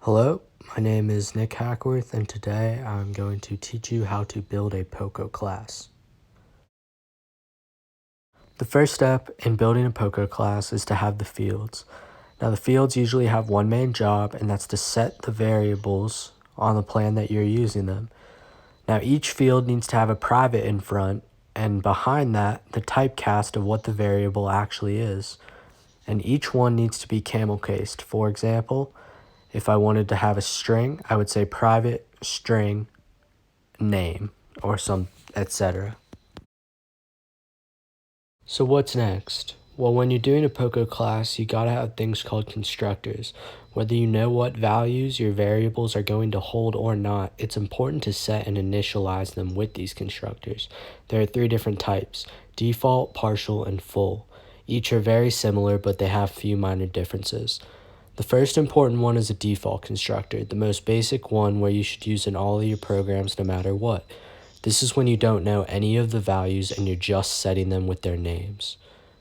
Hello, my name is Nick Hackworth, and today I'm going to teach you how to build a POCO class. The first step in building a POCO class is to have the fields. Now the fields usually have one main job, and that's to set the variables on the plan that you're using them. Now each field needs to have a private in front, and behind that, the typecast of what the variable actually is. And each one needs to be camel cased. For example, if I wanted to have a string, I would say private string name or some etc. So what's next? Well, when you're doing a POCO class, you gotta have things called constructors. Whether you know what values your variables are going to hold or not, it's important to set and initialize them with these constructors. There are three different types: default, partial, and full. Each are very similar, but they have few minor differences. The first important one is a default constructor, the most basic one where you should use in all of your programs no matter what. This is when you don't know any of the values and you're just setting them with their names.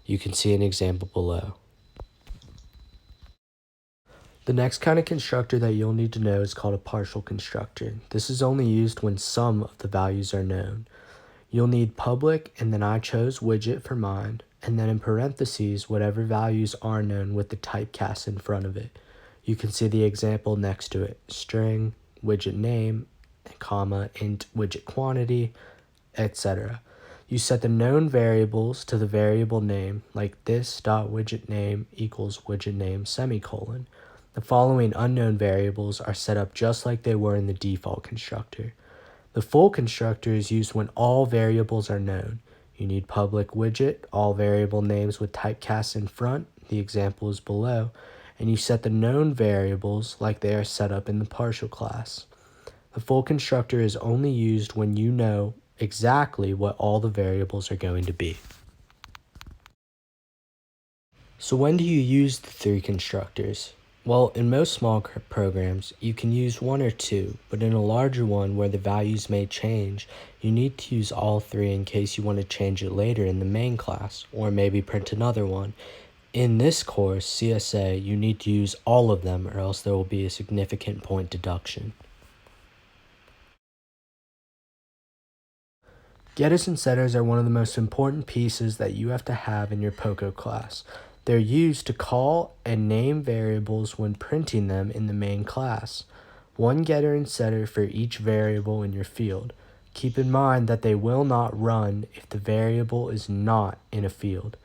You can see an example below. The next kind of constructor that you'll need to know is called a partial constructor. This is only used when some of the values are known. You'll need public, and then I chose widget for mine, and then in parentheses, whatever values are known with the typecast in front of it. You can see the example next to it: string, widget name, comma, int widget quantity, etc. You set the known variables to the variable name, like this.widgetName equals widget name semicolon. The following unknown variables are set up just like they were in the default constructor. The full constructor is used when all variables are known. You need public widget, all variable names with typecast in front, the example is below, and you set the known variables like they are set up in the partial class. The full constructor is only used when you know exactly what all the variables are going to be. So when do you use the three constructors? Well, in most small programs, you can use one or two, but in a larger one where the values may change, you need to use all three in case you want to change it later in the main class, or maybe print another one. In this course, CSA, you need to use all of them or else there will be a significant point deduction. Getters and setters are one of the most important pieces that you have to have in your POCO class. They're used to call and name variables when printing them in the main class. One getter and setter for each variable in your field. Keep in mind that they will not run if the variable is not in a field.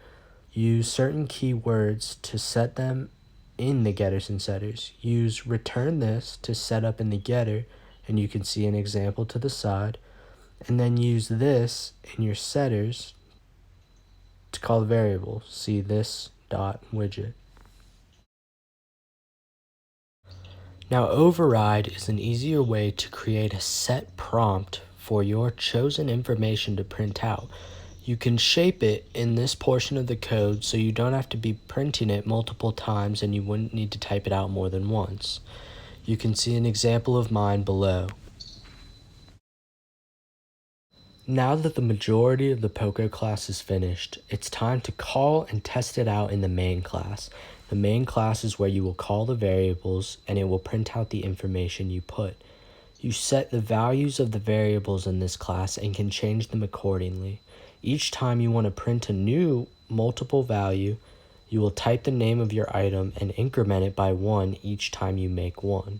Use certain keywords to set them in the getters and setters. Use return this to set up in the getter, and you can see an example to the side. And then use this in your setters to call the variable. See this dot widget. Now override is an easier way to create a set prompt for your chosen information to print out. You can shape it in this portion of the code so you don't have to be printing it multiple times and you wouldn't need to type it out more than once. You can see an example of mine below. Now that the majority of the POCO class is finished, it's time to call and test it out in the main class. The main class is where you will call the variables and it will print out the information you put. You set the values of the variables in this class and can change them accordingly. Each time you want to print a new multiple value, you will type the name of your item and increment it by 1 each time you make one.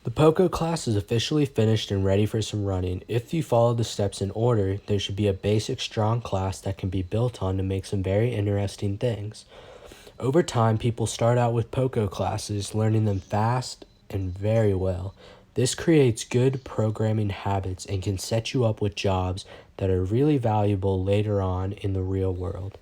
The POCO class is officially finished and ready for some running. If you follow the steps in order, there should be a basic strong class that can be built on to make some very interesting things. Over time, people start out with POCO classes, learning them fast and very well. This creates good programming habits and can set you up with jobs that are really valuable later on in the real world.